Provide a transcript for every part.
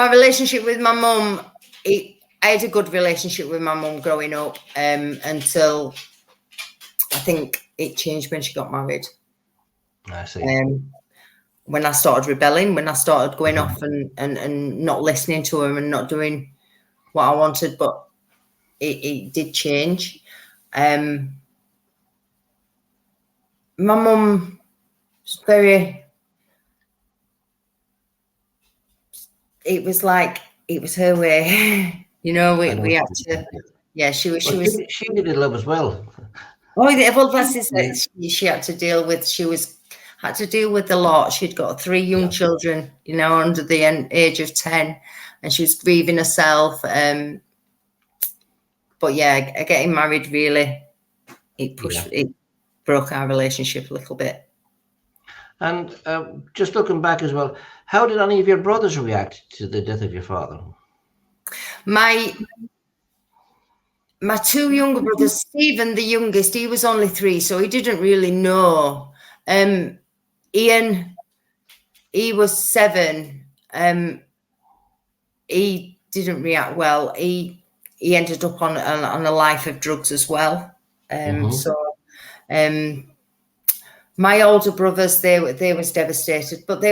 My relationship with my mum, I had a good relationship with my mum growing up until I think it changed when she got married. I see. When I started rebelling, when I started going off and not listening to her and not doing what I wanted, but it did change. My mum was it was like it was her way. You know, we had to, yeah, she was. She needed love as well. Oh, yeah, well, that's it. She had to deal with, had to deal with a lot. She'd got 3 young children, you know, under the age of 10, and she was grieving herself. But yeah, getting married really, it broke our relationship a little bit. And just looking back as well, how did any of your brothers react to the death of your father? My 2 younger brothers, Stephen, the youngest, he was only 3, so he didn't really know. Ian, he was 7. He didn't react well. He ended up on a life of drugs as well. So my older brothers, they was devastated, but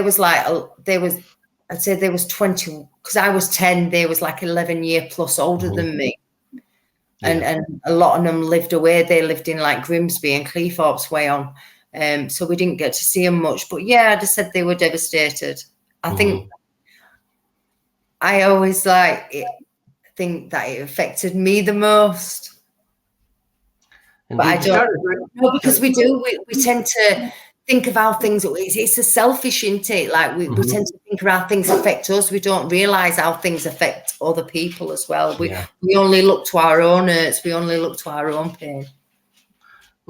I'd say they was 20, because I was 10. They was like 11 year plus older than me. And a lot of them lived away. They lived in like Grimsby and Cleethorpes way on. So we didn't get to see them much. But yeah, I just said they were devastated. I think I always think that it affected me the most. Indeed, but I don't know, because we tend to think of how things, it's a selfish intake. Like we tend to think of how things affect us. We don't realise how things affect other people as well. We only look to our own hurts. We only look to our own pain.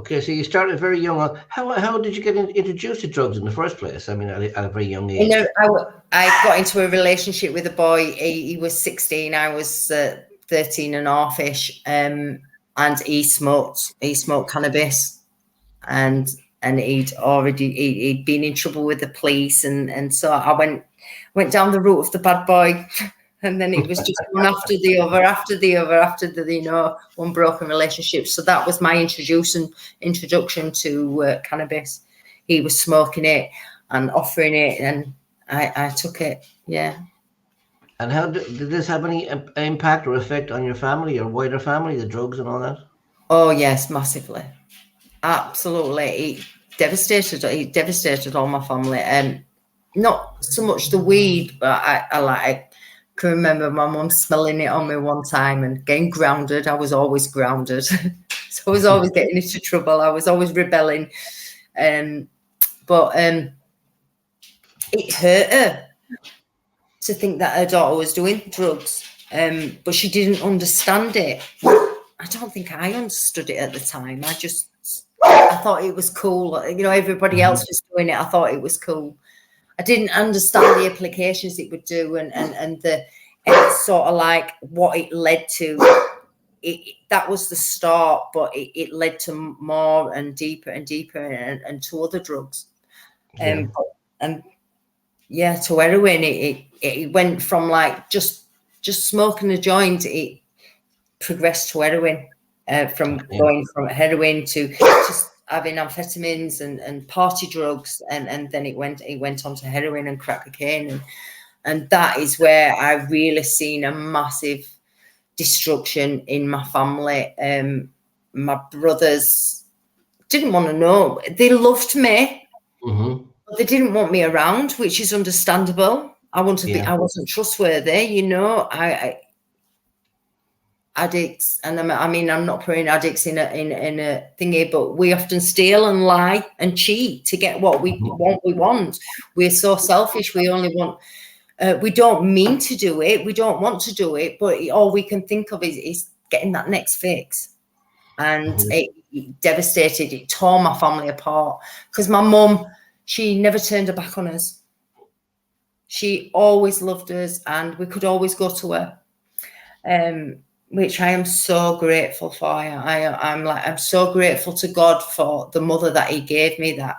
Okay, so you started very young. How did you get introduced to drugs in the first place? I mean, at a very young age. You know, I got into a relationship with a boy. He was 16. I was 13 and a half-ish. And he smoked cannabis, and he'd been in trouble with the police, and so I went down the route of the bad boy. And then it was just one after the other, one broken relationship. So that was my introduction to cannabis. He was smoking it and offering it, and I took it. Yeah. And how did this have any impact or effect on your family, your wider family, the drugs and all that? Oh yes, massively, absolutely. It devastated all my family, and not so much the weed, but I can remember my mum smelling it on me one time and getting grounded. I was always grounded. So I was always getting into trouble. I was always rebelling. But it hurt her to think that her daughter was doing drugs. But she didn't understand it. I don't think I understood it at the time. I thought it was cool. You know, everybody else was doing it. I thought it was cool. I didn't understand the implications it would do, and it's sort of like what it led to. That was the start, but it led to more and deeper and to other drugs. To heroin. It went from like just smoking a joint. It progressed to heroin, going from heroin to just having amphetamines and party drugs, and then it went on to heroin and crack cocaine, and that is where I really seen a massive destruction in my family. My brothers didn't want to know. They loved me, but they didn't want me around, which is understandable. I wasn't trustworthy, you know. Addicts, and I mean, I'm not putting addicts in a thingy, but we often steal and lie and cheat to get what we want. We're so selfish. We only want. We don't mean to do it. We don't want to do it, but all we can think of is getting that next fix. And it devastated. It tore my family apart, because my mum, she never turned her back on us. She always loved us, and we could always go to her. which I am so grateful for. I'm so grateful to God for the mother that He gave me, that,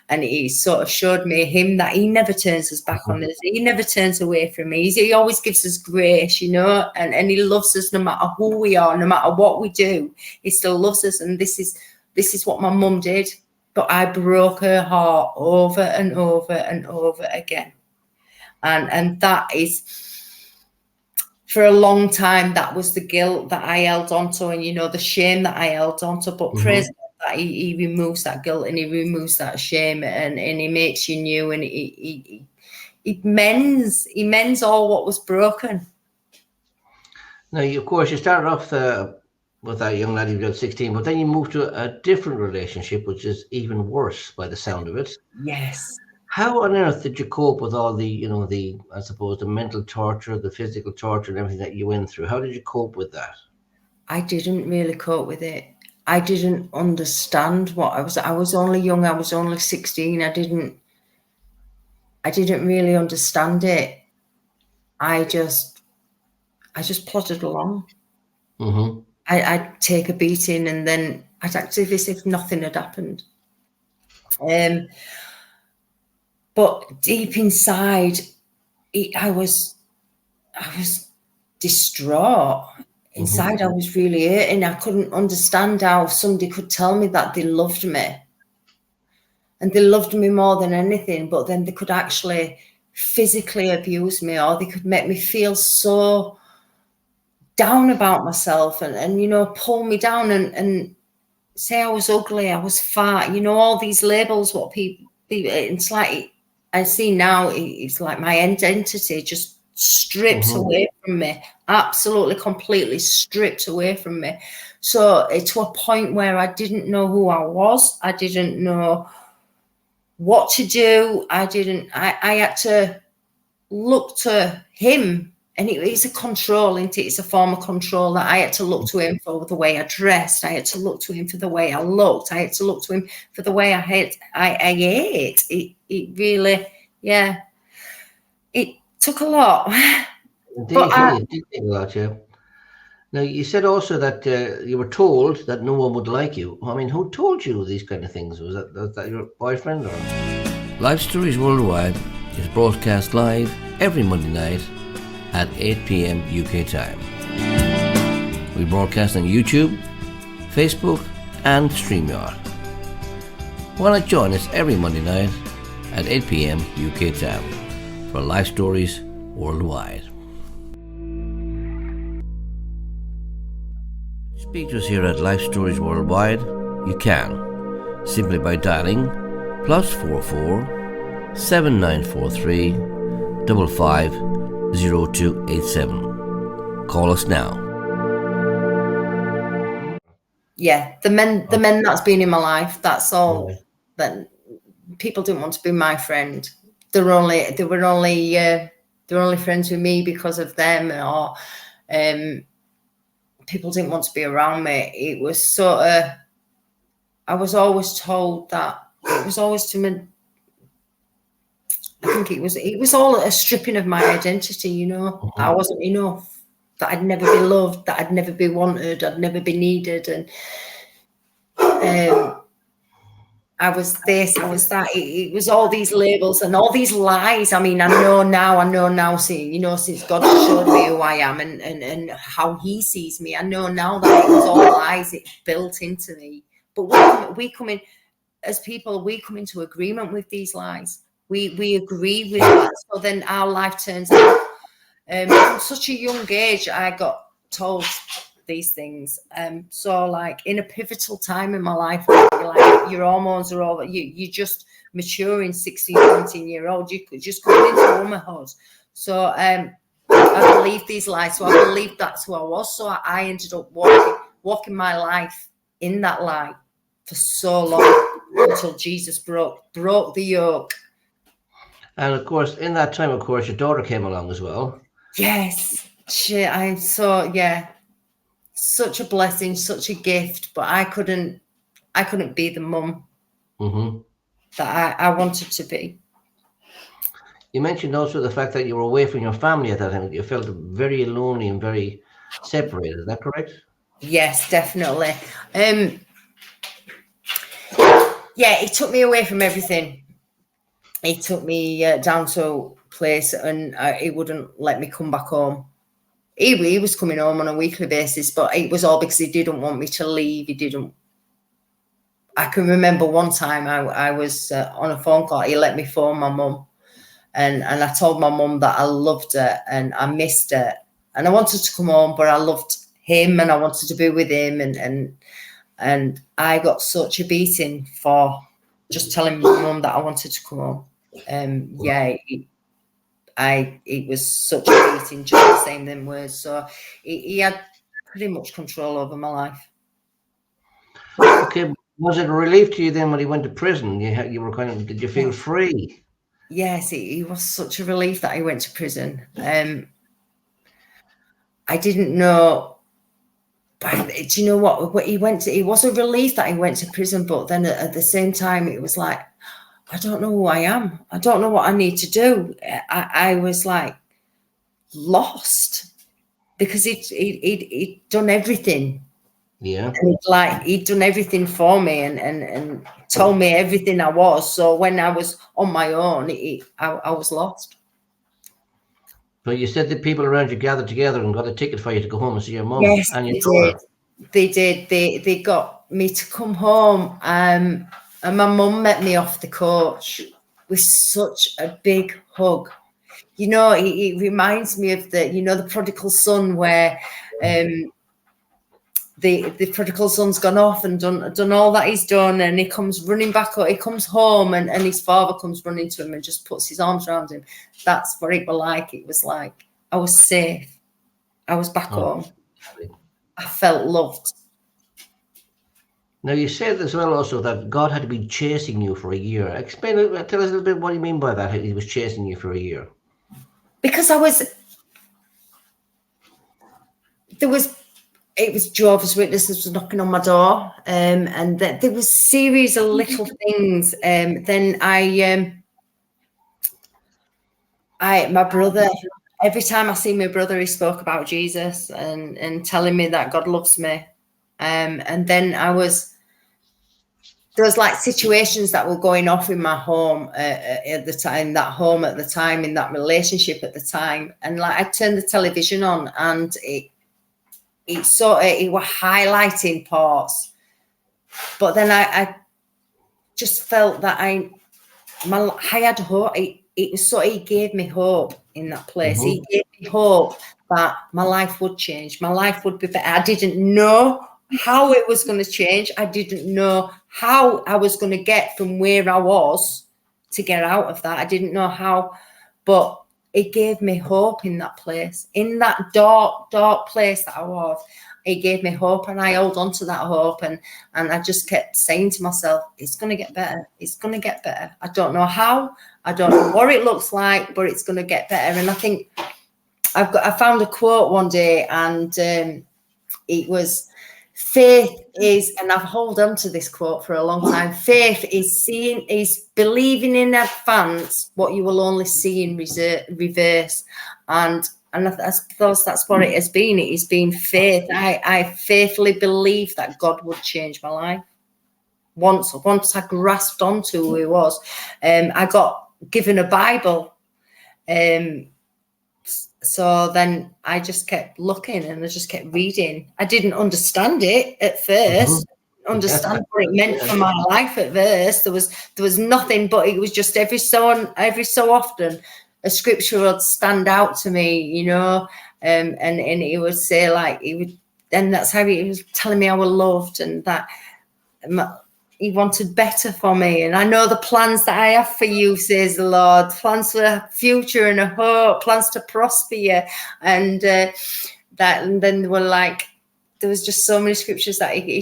and He sort of showed me him that He never turns us back on us. He never turns away from me. He always gives us grace, you know, and He loves us no matter who we are, no matter what we do. He still loves us, and this is what my mum did. But I broke her heart over and over and over again, and that is. For a long time, that was the guilt that I held onto, and, you know, the shame that I held onto. But praise God that he removes that guilt and He removes that shame, and He makes you new, and he mends all what was broken. Now, of course, you started off with that young lad, you were about 16, but then you moved to a different relationship, which is even worse by the sound of it. Yes. How on earth did you cope with all the, you know, I suppose, the mental torture, the physical torture, and everything that you went through? How did you cope with that? I didn't really cope with it. I didn't understand what I was only young. I was only 16. I didn't really understand it. I just plodded along. I'd take a beating, and then I'd act as if nothing had happened. But deep inside, I was distraught. Inside, I was really hurting. I couldn't understand how somebody could tell me that they loved me, and they loved me more than anything, but then they could actually physically abuse me, or they could make me feel so down about myself, and you know, pull me down and say I was ugly, I was fat, you know, all these labels, what people, it's like, I see now, it's like my identity just stripped away from me, absolutely, completely stripped away from me. So it's to a point where I didn't know who I was. I didn't know what to do. I had to look to Him. And it's a control, isn't it? It's a form of control that I had to look to Him for the way I dressed. I had to look to Him for the way I looked. I had to look to Him for the way I ate. It really, yeah. It took a lot. It did take a lot, yeah. Now, you said also that you were told that no one would like you. I mean, who told you these kind of things? Was that your boyfriend or? Lifestories Worldwide is broadcast live every Monday night at 8 p.m. UK time. We broadcast on YouTube, Facebook, and StreamYard. Why not join us every Monday night at 8 p.m. UK time for Lifestories Worldwide. Speak to us here at Lifestories Worldwide. You can simply by dialing +44 7943 550287. Call us now. Yeah, the men that's been in my life, that's all. That people didn't want to be my friend. They were only friends with me because of them, or people didn't want to be around me. It was sort of, I was always told that it was always to me. I think it was all a stripping of my identity, you know. I wasn't enough, that I'd never be loved, that I'd never be wanted, I'd never be needed, and I was this, I was that. It was all these labels and all these lies. I mean, I know now, see, you know, since God showed me who I am and how He sees me, I know now that it was all lies. It built into me. But we come in, as people, we come into agreement with these lies. We agree with that. So then our life turns out. From such a young age, I got told these things. So like in a pivotal time in my life, like your hormones are all, you just maturing 16, 17-year-old, you could just come into womanhood. So I believed these lies. So I believed that's who I was. So I ended up walking my life in that lie for so long until Jesus broke the yoke. And of course, in that time, of course, your daughter came along as well. Yes. I'm so, yeah. Such a blessing, such a gift, but I couldn't be the mum that I wanted to be. You mentioned also the fact that you were away from your family at that time. You felt very lonely and very separated. Is that correct? Yes, definitely. Yeah, he took me away from everything. He took me down to a place, and he wouldn't let me come back home. He was coming home on a weekly basis, but it was all because he didn't want me to leave. He didn't. I can remember one time I was on a phone call. He let me phone my mum, and I told my mum that I loved her and I missed her, and I wanted to come home, but I loved him and I wanted to be with him, and I got such a beating for just telling my mum that I wanted to come home. Yeah, it was such a beating just saying them words. So he had pretty much control over my life. Okay, was it a relief to you then when he went to prison? You were kind of, did you feel free? Yes, it was such a relief that he went to prison. I didn't know. But do you know what he went to? It was a relief that he went to prison, but then at the same time, it was like, I don't know who I am. I don't know what I need to do. I was like lost because he'd done everything. Yeah. And he'd done everything for me and told me everything I was. So when I was on my own, I was lost. But you said that people around you gathered together and got a ticket for you to go home and see your mum. Yes, and they did. They did. They got me to come home, and my mum met me off the coach with such a big hug. You know, it reminds me of the prodigal son, where the prodigal son's gone off and done all that he's done, and he comes running back. He comes home, and his father comes running to him and just puts his arms around him. That's what it was like. It was like I was safe. I was back home. I felt loved. Now, you said as well also that God had been chasing you for a year. Tell us a little bit what you mean by that. He was chasing you for a year. Because it was Jehovah's Witnesses was knocking on my door, and there was a series of little things. Then my brother, every time I see my brother, he spoke about Jesus and telling me that God loves me. And then there was like situations that were going off in my home at the time, in that relationship at the time. And like I turned the television on, and it were highlighting parts. But then I just felt that I had hope. He gave me hope in that place. Mm-hmm. He gave me hope that my life would change. My life would be better. I didn't know how it was going to change. I didn't know how I was going to get from where I was to get out of that. I didn't know how, but it gave me hope in that place, in that dark place that I was. It gave me hope, and I held on to that hope, and I just kept saying to myself, it's going to get better. It's going to get better. I don't know how. I don't know what it looks like, but it's going to get better. And I think I found a quote one day, and it was, faith is, and I've held on to this quote for a long time, faith is believing in advance what you will only see in reverse. And I suppose that's what it has been. It has been faith. I faithfully believe that God would change my life. Once I grasped onto who he was, I got given a Bible. So then I just kept looking and I just kept reading. I didn't understand it at first. Understand what it meant for my life at first. There was nothing, but it was just every so often a scripture would stand out to me, you know, and it would say like and that's how he was telling me I was loved, and that he wanted better for me. And I know the plans that I have for you, says the Lord, plans for a future and a hope, plans to prosper you. And and then there was just so many scriptures that they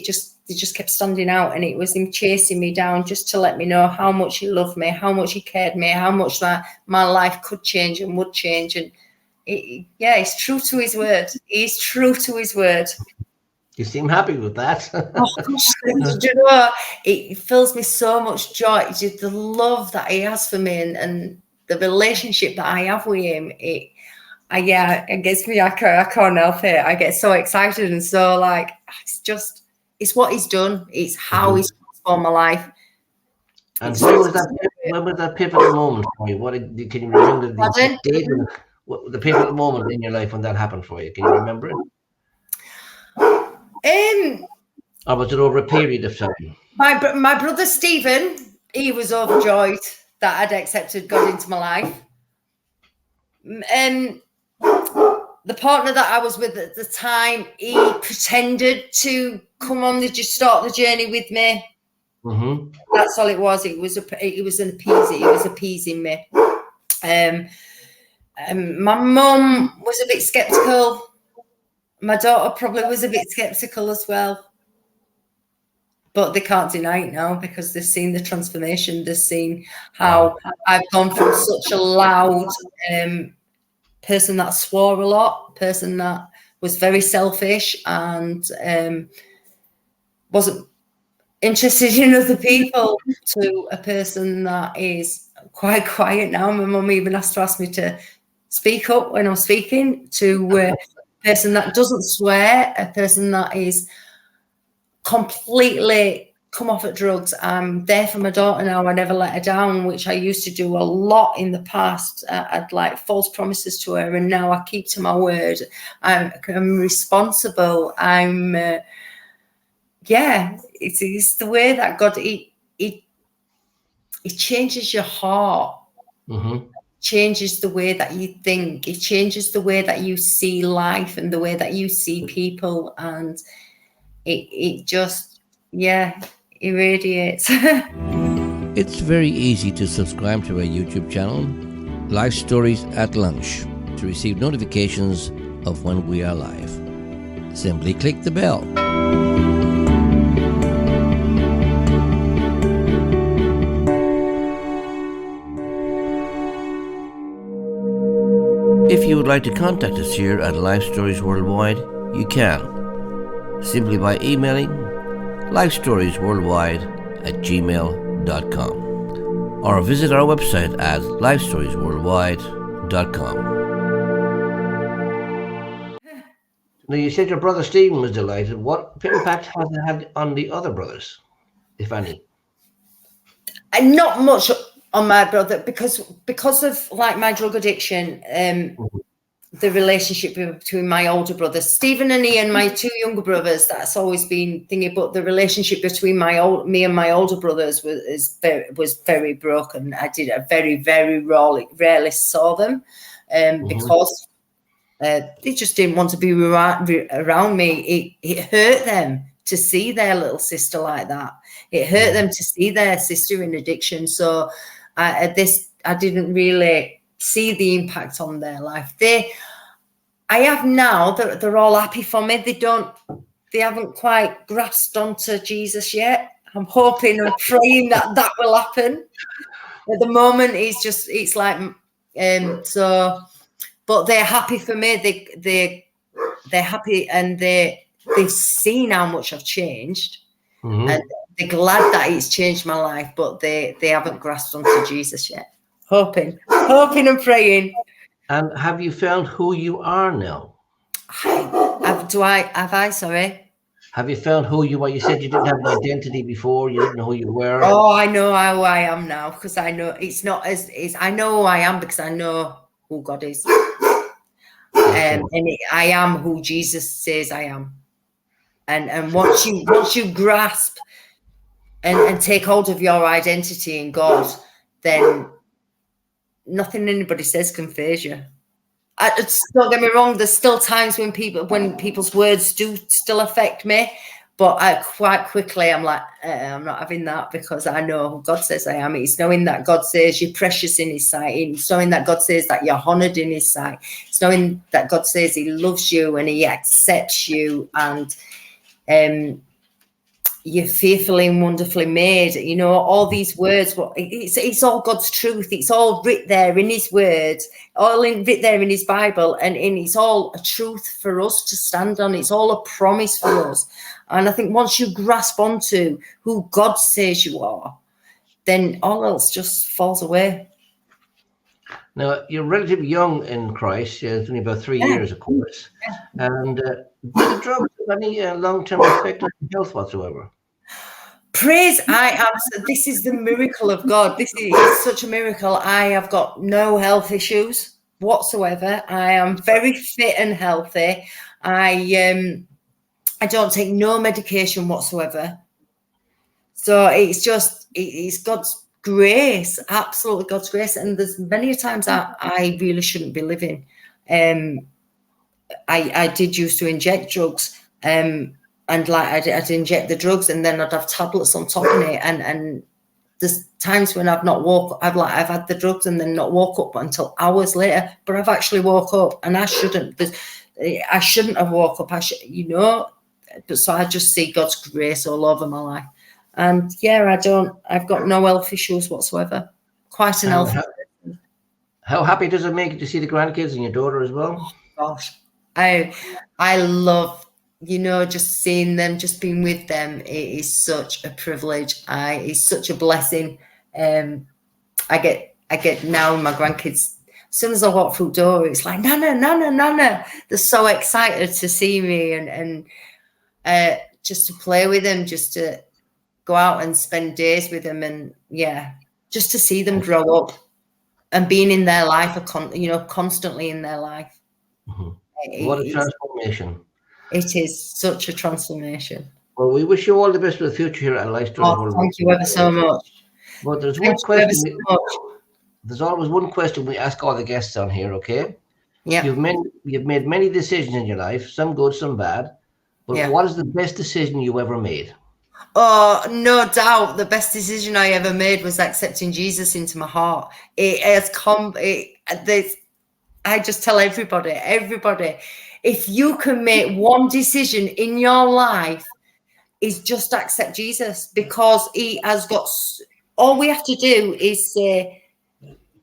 just kept standing out, and it was him chasing me down just to let me know how much he loved me, how much he cared me, how much my life could change and would change. And he's true to his word. He's true to his word. You seem happy with that. Oh, gosh, do you know what? It fills me so much joy. Just the love that he has for me, and the relationship that I have with him. it gets me. I can't help it. I get so excited and so like it's what he's done. It's how he's transformed my life. And when was that pivotal moment for you? Can you remember the date, the pivotal moment in your life when that happened for you? Can you remember it? Or was it over a period of time? My brother Stephen, he was overjoyed that I'd accepted God into my life. The partner that I was with at the time, he pretended to come on start the journey with me. Mm-hmm. That's all it was. It was appeasing me. My mum was a bit skeptical. My daughter probably was a bit skeptical as well. But they can't deny it now because they've seen the transformation. They've seen how I've gone from such a loud person that swore a lot, person that was very selfish and wasn't interested in other people, to a person that is quite quiet now. My mum even has to ask me to speak up when I'm speaking, to a person that doesn't swear, a person that is completely come off at drugs. I'm there for my daughter now. I never let her down, which I used to do a lot in the past. I'd like false promises to her, and now I keep to my word. I'm responsible. It's the way that God, he changes your heart. Mm-hmm. Changes the way that you think. It changes the way that you see life and the way that you see people, and it just, irradiates. It's very easy to subscribe to our YouTube channel, Life Stories at Lunch, to receive notifications of when we are live. Simply click the bell. If you would like to contact us here at Life Stories Worldwide, you can. Simply by emailing lifestoriesworldwide@gmail.com or visit our website at lifestoriesworldwide.com. Now, you said your brother Stephen was delighted. What impact has it had on the other brothers, if any? And not much on my brother because of like my drug addiction. The relationship between my older brothers, Stephen and Ian, my two younger brothers, that's always been thingy. But the relationship between me and my older brothers was very broken. I very, very rarely saw them because they just didn't want to be around me. It hurt them to see their little sister like that. It hurt them to see their sister in addiction. So I didn't really see the impact on their life. I have now, they're all happy for me. They haven't quite grasped onto Jesus yet. I'm hoping and praying that will happen. At the moment, it's like, but they're happy for me. They're happy, and they've seen how much I've changed. Mm-hmm. And they're glad that it's changed my life, but they haven't grasped onto Jesus yet. Hoping and praying. And have you found who you are now? Sorry? Have you found who you are? You said you didn't have an identity before. You didn't know who you were. Oh, I know who I am now, because I know it's not I know who I am because I know who God is. I am who Jesus says I am. And once you grasp and take hold of your identity in God, then nothing anybody says can faze you. Don't get me wrong. There's still times when people's words do still affect me, but quite quickly I'm like, I'm not having that, because I know who God says I am. It's knowing that God says you're precious in His sight. It's knowing that God says that you're honoured in His sight. It's knowing that God says He loves you and He accepts you, and you're fearfully and wonderfully made. You know, all these words, but it's all God's truth. It's all writ there in His words, writ there in His Bible, and it's all a truth for us to stand on. It's all a promise for us. And I think once you grasp onto who God says you are, then all else just falls away. Now, you're relatively young in Christ. It's only about 3 Yeah. years, of course. And do the drugs have any long-term effect on your health whatsoever? Praise, this is the miracle of God. This is such a miracle. I have got no health issues whatsoever. I am very fit and healthy. I don't take no medication whatsoever. So it's God's grace, absolutely God's grace. And there's many times I really shouldn't be living. I did used to inject drugs, and like I'd inject the drugs, and then I'd have tablets on top of it. And there's times when I've had the drugs and then not woke up until hours later. But I've actually woke up, and I shouldn't have woke up. But so I just see God's grace all over my life. And I've got no health issues whatsoever. Quite an healthy person. How happy does it make you to see the grandkids and your daughter as well? Oh, gosh, I love, just seeing them, just being with them. It is such a privilege. It's such a blessing. I get now my grandkids, as soon as I walk through the door, it's like, Nana, Nana, Nana. They're so excited to see me and just to play with them, just to go out and spend days with them, and just to see them grow up and being in their life, constantly in their life. Mm-hmm. What a transformation! It is such a transformation. Well, we wish you all the best for the future here at Lifestories. Thank you ever so much. But there's one question. There's always one question we ask all the guests on here. Okay. Yeah. You've made many decisions in your life, some good, some bad. But what is the best decision you ever made? Oh, no doubt. The best decision I ever made was accepting Jesus into my heart. I just tell everybody, if you can make one decision in your life, is just accept Jesus, because he has got, all we have to do is say,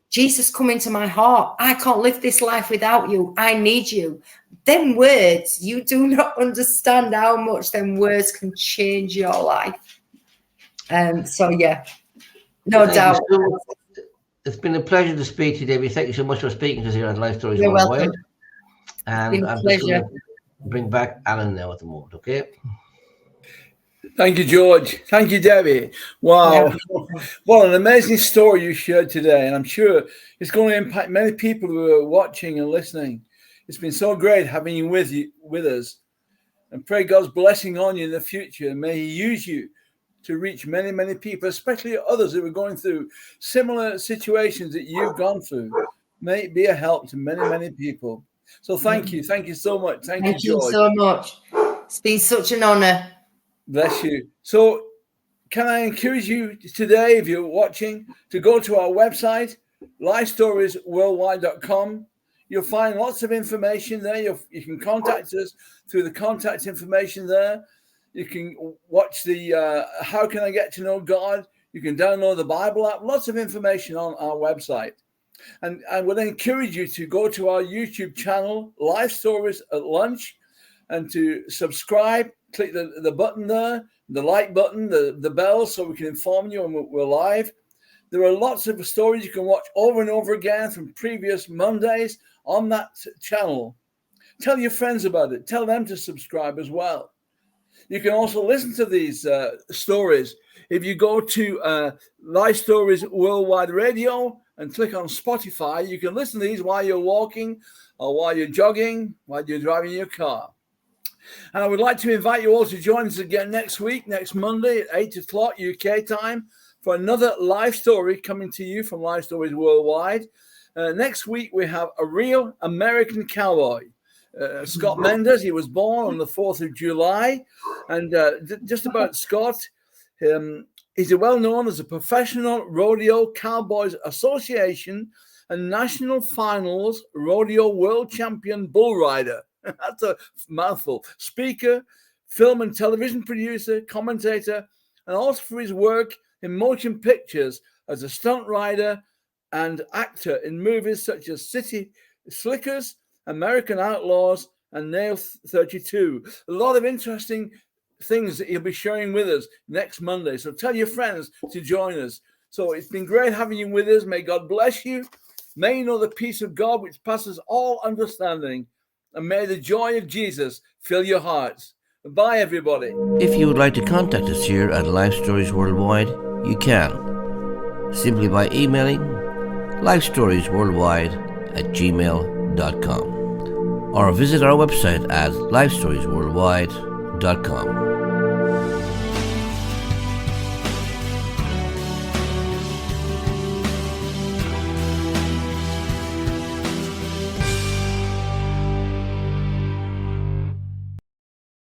Jesus, come into my heart. I can't live this life without you. I need you. Them words, you do not understand how much them words can change your life. No doubt. It's been a pleasure to speak to you, Debbie. Thank you so much for speaking to us here on Lifestories You're Worldwide. welcome. And I'm just going to bring back Alan now at the moment, okay? Thank you, George. Thank you, Debbie. Wow. Yeah. What an amazing story you shared today. And I'm sure it's going to impact many people who are watching and listening. It's been so great having you with us. And pray God's blessing on you in the future. And may he use you to reach many, many people, especially others who are going through similar situations that you've gone through. May it be a help to many, many people. So thank you. Thank you so much. Thank you, George. So much. It's been such an honor. Bless you. So can I encourage you today, if you're watching, to go to our website, lifestoriesworldwide.com. You'll find lots of information there. You can contact us through the contact information there. You can watch the How Can I Get to Know God? You can download the Bible app. Lots of information on our website. And I would encourage you to go to our YouTube channel, Life Stories at Lunch, and to subscribe. Click the button there, the like button, the bell, so we can inform you when we're live. There are lots of stories you can watch over and over again from previous Mondays on that channel. Tell your friends about it. Tell them to subscribe as well. You can also listen to these stories. If you go to Life Stories Worldwide Radio and click on Spotify, you can listen to these while you're walking or while you're jogging, while you're driving your car. And I would like to invite you all to join us again next week, next Monday at 8 o'clock UK time, for another life story coming to you from Life Stories Worldwide. Next week, we have a real American cowboy, Scott Mendes. He was born on the 4th of July. And just about Scott, he's well known as a Professional Rodeo Cowboys Association and National Finals Rodeo World Champion Bull Rider. That's a mouthful. Speaker, film and television producer, commentator, and also for his work in motion pictures as a stunt rider and actor in movies such as City Slickers, American Outlaws, and Nail 32. A lot of interesting things that he'll be sharing with us next Monday. So tell your friends to join us. So it's been great having you with us. May God bless you. May you know the peace of God which passes all understanding, and may the joy of Jesus fill your hearts. Bye, everybody. If you would like to contact us here at Life Stories Worldwide, you can. Simply by emailing lifestoriesworldwide@gmail.com or visit our website at lifestoriesworldwide.com.